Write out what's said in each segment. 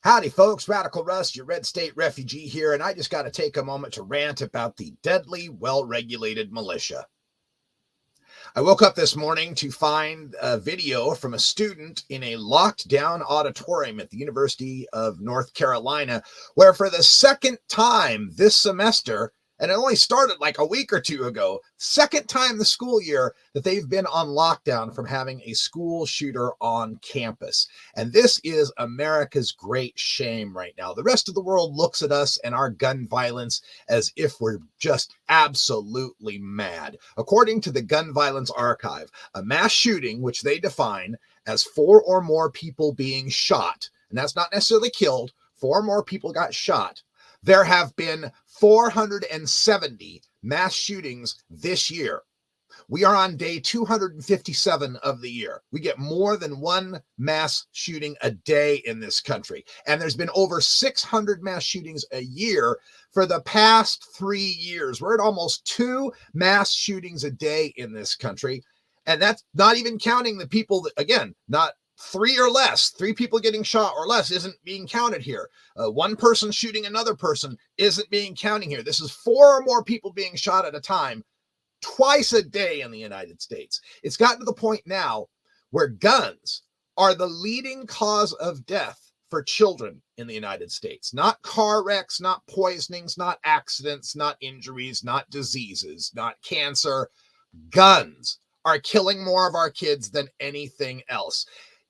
Howdy, folks. Radical Russ, your red state refugee here, and I just got to take a moment to rant about the deadly, well-regulated militia. I woke up this morning to find a video from a student in a locked down auditorium at the University of North Carolina, where for the second time this semester, and it only started like a week or two ago, second time this school year that they've been on lockdown from having a school shooter on campus. And this is America's great shame right now. The rest of the world looks at us and our gun violence as if we're just absolutely mad. According to the Gun Violence Archive, a mass shooting, which they define as 4 or more people being shot, and that's not necessarily killed, 4 or more people got shot. There have been 470 mass shootings this year. We are on day 257 of the year. We get more than one mass shooting a day in this country. And there's been over 600 mass shootings a year for the past 3 years. We're at almost 2 mass shootings a day in this country. And that's not even counting the people that, again, not 3 or less, 3 people getting shot or less isn't being counted here. One person shooting another person isn't being counted here. This is 4 or more people being shot at a time, twice a day in the United States. It's gotten to the point now where guns are the leading cause of death for children in the United States. Not car wrecks, not poisonings, not accidents, not injuries, not diseases, not cancer. Guns are killing more of our kids than anything else.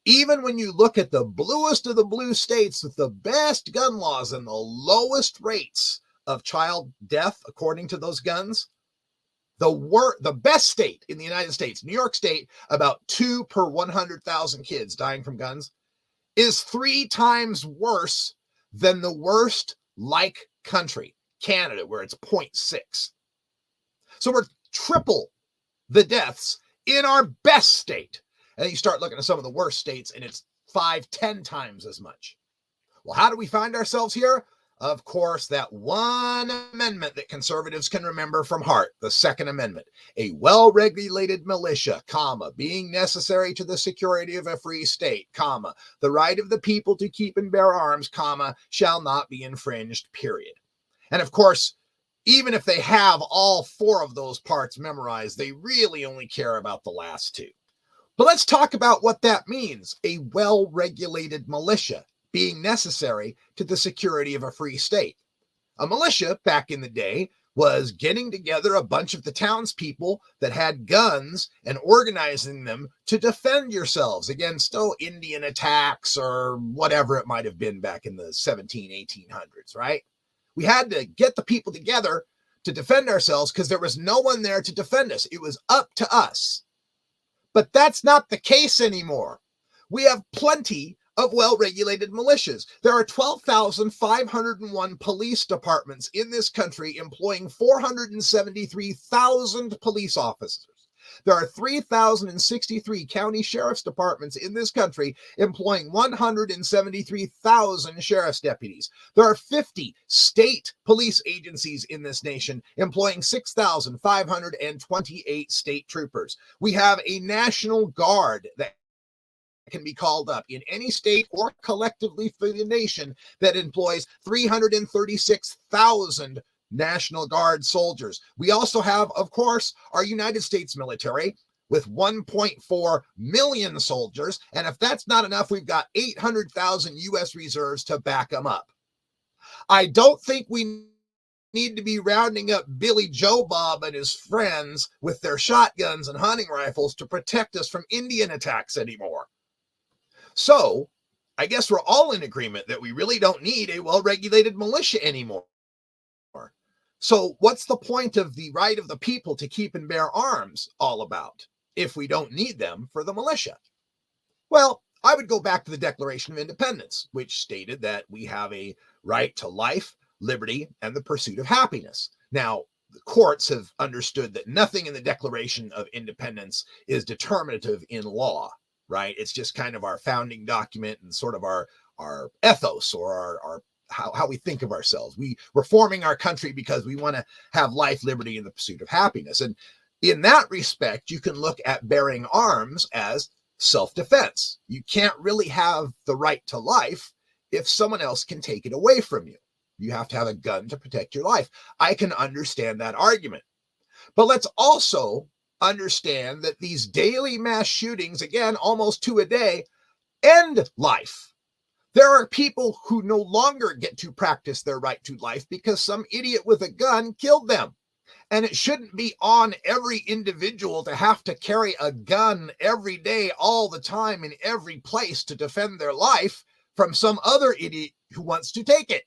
Even when you look at the bluest of the blue states with the best gun laws and the lowest rates of child death, according to those guns, the best state in the United States, New York State, about 2 per 100,000 kids dying from guns, is 3 times worse than the worst like country, Canada, where it's 0.6. So we're triple the deaths in our best state. And then you start looking at some of the worst states, and it's 5-10 times as much. Well, how do we find ourselves here? Of course, that one amendment that conservatives can remember from heart, the Second Amendment, a well-regulated militia, comma, being necessary to the security of a free state, comma, the right of the people to keep and bear arms, comma, shall not be infringed, period. And of course, even if they have all 4 of those parts memorized, they really only care about the last 2. But let's talk about what that means, a well-regulated militia being necessary to the security of a free state. A militia, back in the day, was getting together a bunch of the townspeople that had guns and organizing them to defend yourselves against, Indian attacks or whatever it might have been back in the 1800s, right? We had to get the people together to defend ourselves because there was no one there to defend us. It was up to us. But that's not the case anymore. We have plenty of well-regulated militias. There are 12,501 police departments in this country employing 473,000 police officers. There are 3,063 county sheriff's departments in this country employing 173,000 sheriff's deputies. There are 50 state police agencies in this nation employing 6,528 state troopers. We have a National Guard that can be called up in any state or collectively for the nation that employs 336,000 National Guard soldiers. We also have, of course, our United States military with 1.4 million soldiers. And if that's not enough, we've got 800,000 U.S. reserves to back them up. I don't think we need to be rounding up Billy Joe Bob and his friends with their shotguns and hunting rifles to protect us from Indian attacks anymore. So I guess we're all in agreement that we really don't need a well-regulated militia anymore. So what's the point of the right of the people to keep and bear arms all about if we don't need them for the militia? Well, I would go back to the Declaration of Independence, which stated that we have a right to life, liberty, and the pursuit of happiness. Now, the courts have understood that nothing in the Declaration of Independence is determinative in law, right? It's just kind of our founding document and sort of our ethos or our how we think of ourselves. We're forming our country because we want to have life, liberty, and the pursuit of happiness. And in that respect, you can look at bearing arms as self-defense. You can't really have the right to life if someone else can take it away from you. You have to have a gun to protect your life. I can understand that argument. But let's also understand that these daily mass shootings, again, almost 2 a day, end life. There are people who no longer get to practice their right to life because some idiot with a gun killed them. And it shouldn't be on every individual to have to carry a gun every day, all the time, in every place to defend their life from some other idiot who wants to take it.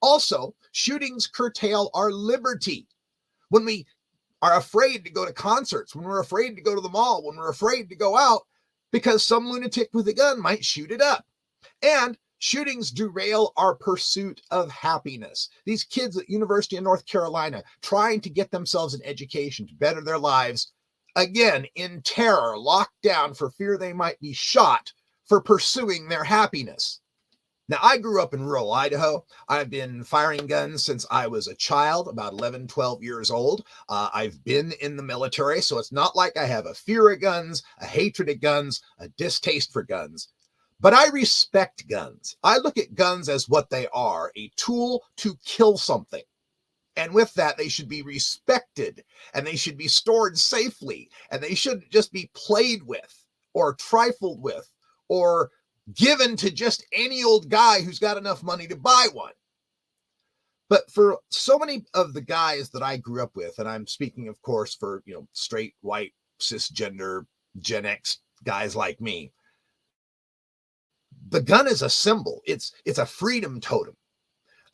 Also, shootings curtail our liberty. When we are afraid to go to concerts, when we're afraid to go to the mall, when we're afraid to go out because some lunatic with a gun might shoot it up. And shootings derail our pursuit of happiness. These kids at University of North Carolina trying to get themselves an education to better their lives, again, in terror, locked down for fear they might be shot for pursuing their happiness. Now, I grew up in rural Idaho. I've been firing guns since I was a child, about 11, 12 years old. I've been in the military, so it's not like I have a fear of guns, a hatred of guns, a distaste for guns. But I respect guns. I look at guns as what they are, a tool to kill something. And with that, they should be respected, and they should be stored safely, and they shouldn't just be played with or trifled with or given to just any old guy who's got enough money to buy one. But for so many of the guys that I grew up with, and I'm speaking, of course, for, straight, white, cisgender, Gen X guys like me, the gun is a symbol. It's a freedom totem.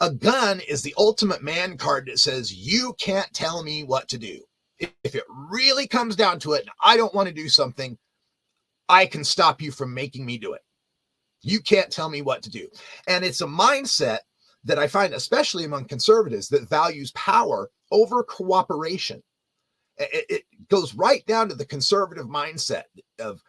A gun is the ultimate man card that says, you can't tell me what to do. If it really comes down to it, and I don't want to do something, I can stop you from making me do it. You can't tell me what to do. And it's a mindset that I find, especially among conservatives, that values power over cooperation. It goes right down to the conservative mindset of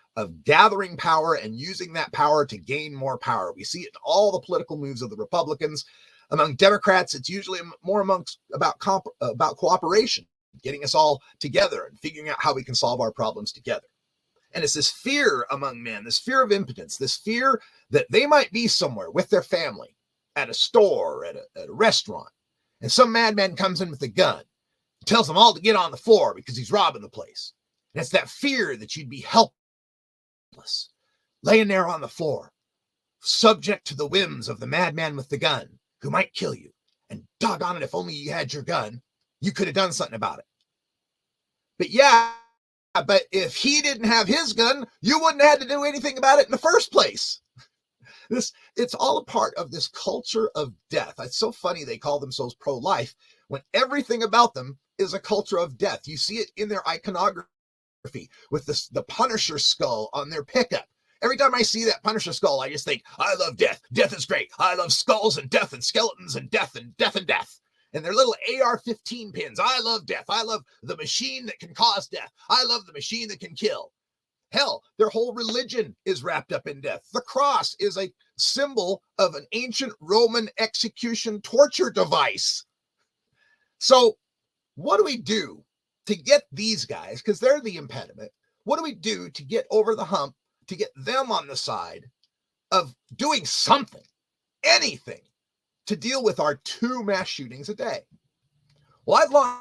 gathering power and using that power to gain more power. We see it in all the political moves of the Republicans. Among Democrats, it's usually more about cooperation, getting us all together and figuring out how we can solve our problems together. And it's this fear among men, this fear of impotence, this fear that they might be somewhere with their family, at a store, at a restaurant, and some madman comes in with a gun, tells them all to get on the floor because he's robbing the place. And it's that fear that you'd be helpless, laying there on the floor, subject to the whims of the madman with the gun, who might kill you. And doggone it, if only you had your gun, you could have done something about it. But if he didn't have his gun, you wouldn't have had to do anything about it in the first place. It's all a part of this culture of death. It's so funny they call themselves pro-life when everything about them is a culture of death. You see it in their iconography with the Punisher skull on their pickup. Every time I see that Punisher skull, I just think, I love death. Death is great. I love skulls and death and skeletons and death and death and death. And their little AR-15 pins. I love death. I love the machine that can cause death. I love the machine that can kill. Hell, their whole religion is wrapped up in death. The cross is a symbol of an ancient Roman execution torture device. So what do we do to get these guys, because they're the impediment, what do we do to get over the hump, to get them on the side of doing something, anything, to deal with our 2 mass shootings a day? Well, I've long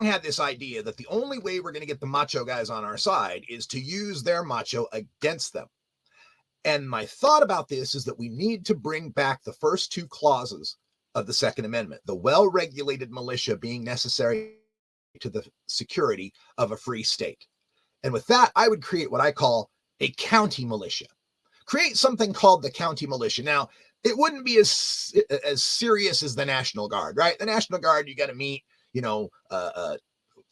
had this idea that the only way we're going to get the macho guys on our side is to use their macho against them. And my thought about this is that we need to bring back the first 2 clauses of the Second Amendment, the well-regulated militia being necessary to the security of a free state. And with that, I would create what I call a county militia. Create something called the county militia. Now, it wouldn't be as serious as the National Guard, right? The National Guard, you got to meet,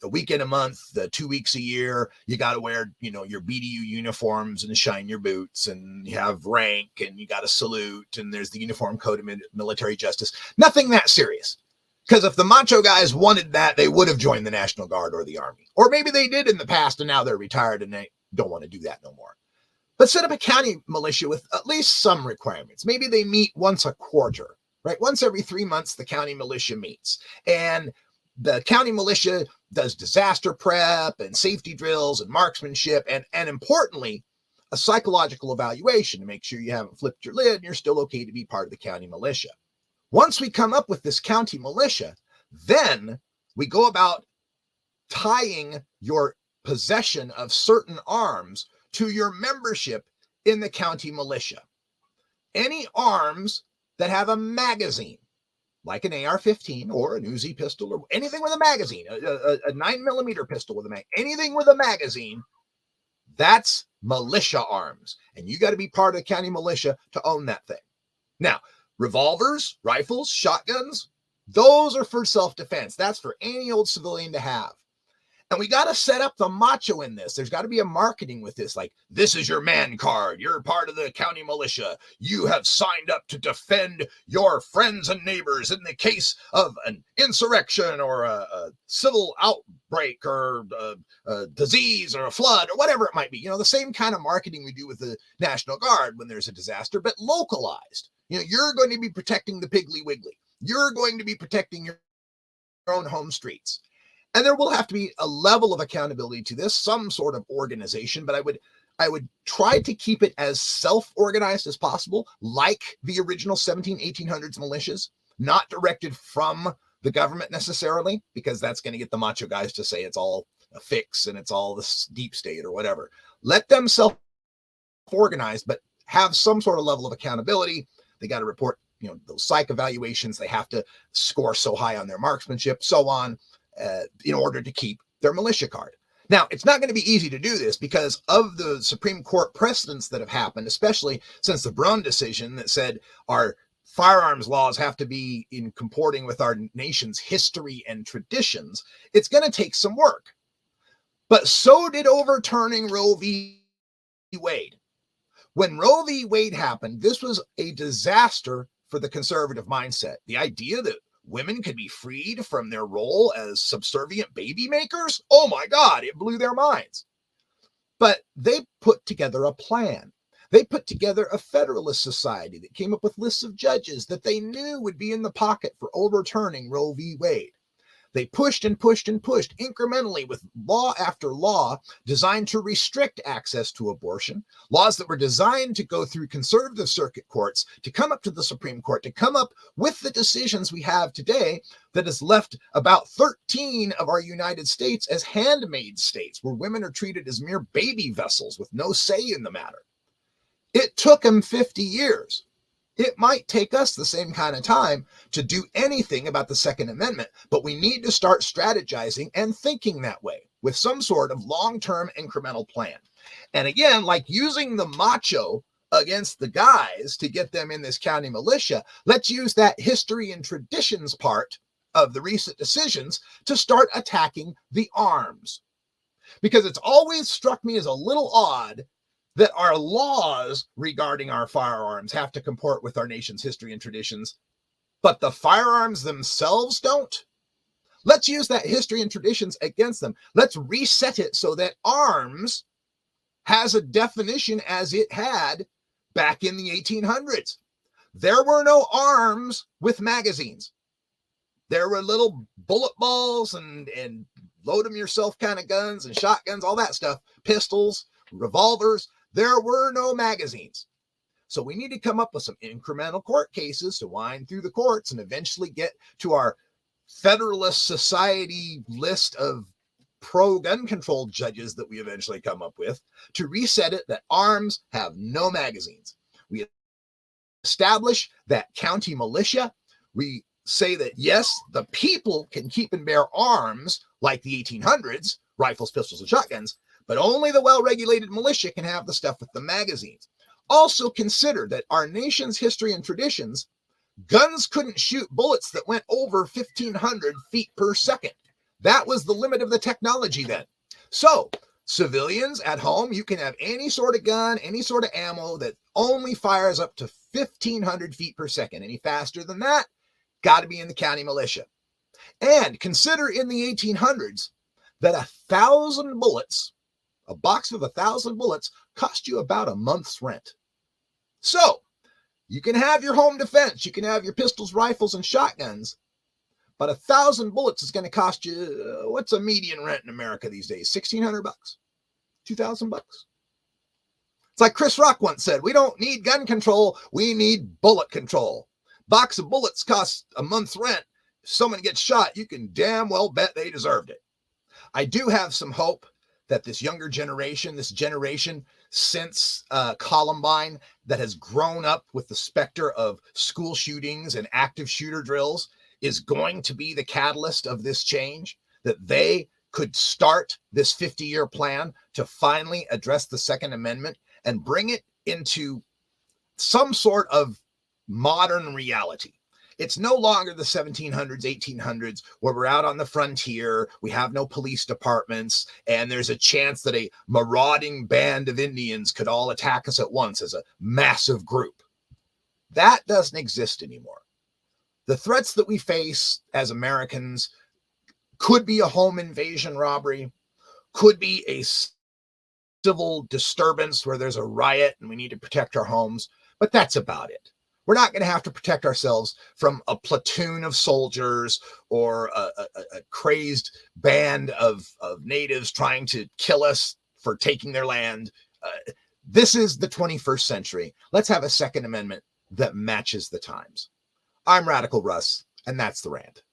a weekend a month, 2 weeks a year. You got to wear, your BDU uniforms and shine your boots, and you have rank, and you got to salute, and there's the Uniform Code of Military Justice. Nothing that serious. Because if the macho guys wanted that, they would have joined the National Guard or the Army. Or maybe they did in the past, and now they're retired and they don't want to do that no more. But set up a county militia with at least some requirements. Maybe they meet once a quarter, right? Once every 3 months, the county militia meets. And the county militia does disaster prep and safety drills and marksmanship. And importantly, a psychological evaluation to make sure you haven't flipped your lid and you're still okay to be part of the county militia. Once we come up with this county militia, then we go about tying your possession of certain arms to your membership in the county militia. Any arms that have a magazine, like an AR-15 or an Uzi pistol or anything with a magazine, a 9mm pistol with a magazine, anything with a magazine, that's militia arms. And you got to be part of the county militia to own that thing. Now, revolvers, rifles, shotguns, those are for self-defense. That's for any old civilian to have. And we got to set up the macho in this. There's got to be a marketing with this, like, this is your man card. You're part of the county militia. You have signed up to defend your friends and neighbors in the case of an insurrection or a civil outbreak or a disease or a flood or whatever it might be. You know, the same kind of marketing we do with the National Guard when there's a disaster, but localized. You know, you're going to be protecting the Piggly Wiggly. You're going to be protecting your own home streets. And there will have to be a level of accountability to this, some sort of organization, but I would try to keep it as self-organized as possible, like the original 1800s militias, not directed from the government necessarily, because that's going to get the macho guys to say it's all a fix and it's all the deep state or whatever. Let them self-organize, but have some sort of level of accountability. They got to report, you know, those psych evaluations. They have to score so high on their marksmanship, so on. In order to keep their militia card. Now, it's not going to be easy to do this because of the Supreme Court precedents that have happened, especially since the Brown decision that said our firearms laws have to be in comporting with our nation's history and traditions. It's going to take some work. But so did overturning Roe v. Wade. When Roe v. Wade happened, this was a disaster for the conservative mindset. The idea that women could be freed from their role as subservient baby makers? Oh my God, it blew their minds. But they put together a plan. They put together a Federalist Society that came up with lists of judges that they knew would be in the pocket for overturning Roe v. Wade. They pushed and pushed and pushed incrementally with law after law designed to restrict access to abortion, laws that were designed to go through conservative circuit courts, to come up to the Supreme Court, to come up with the decisions we have today that has left about 13 of our United States as handmaid states, where women are treated as mere baby vessels with no say in the matter. It took them 50 years. It might take us the same kind of time to do anything about the Second Amendment, but we need to start strategizing and thinking that way with some sort of long-term incremental plan. And again, like using the macho against the guys to get them in this county militia, let's use that history and traditions part of the recent decisions to start attacking the arms. Because it's always struck me as a little odd that our laws regarding our firearms have to comport with our nation's history and traditions, but the firearms themselves don't. Let's use that history and traditions against them. Let's reset it so that arms has a definition as it had back in the 1800s. There were no arms with magazines. There were little bullet balls and load them yourself kind of guns and shotguns, all that stuff, pistols, revolvers. There were no magazines. So we need to come up with some incremental court cases to wind through the courts and eventually get to our Federalist Society list of pro-gun control judges that we eventually come up with to reset it that arms have no magazines. We establish that county militia. We say that, yes, the people can keep and bear arms like the 1800s, rifles, pistols, and shotguns, but only the well-regulated militia can have the stuff with the magazines. Also consider that our nation's history and traditions, guns couldn't shoot bullets that went over 1,500 feet per second. That was the limit of the technology then. So civilians at home, you can have any sort of gun, any sort of ammo that only fires up to 1,500 feet per second. Any faster than that, got to be in the county militia. And consider in the 1800s that 1,000 bullets, a box of 1,000 bullets, cost you about a month's rent. So you can have your home defense, you can have your pistols, rifles, and shotguns, but 1,000 bullets is going to cost you, what's a median rent in America these days? $1,600, $2,000. It's like Chris Rock once said, we don't need gun control, we need bullet control. Box of bullets costs a month's rent. If someone gets shot, you can damn well bet they deserved it. I do have some hope that this younger generation, this generation since Columbine that has grown up with the specter of school shootings and active shooter drills is going to be the catalyst of this change, that they could start this 50-year plan to finally address the Second Amendment and bring it into some sort of modern reality. It's no longer the 1700s, 1800s, where we're out on the frontier, we have no police departments, and there's a chance that a marauding band of Indians could all attack us at once as a massive group. That doesn't exist anymore. The threats that we face as Americans could be a home invasion robbery, could be a civil disturbance where there's a riot and we need to protect our homes, but that's about it. We're not going to have to protect ourselves from a platoon of soldiers or a crazed band of natives trying to kill us for taking their land. This is the 21st century. Let's have a Second Amendment that matches the times. I'm Radical Russ, and that's the rant.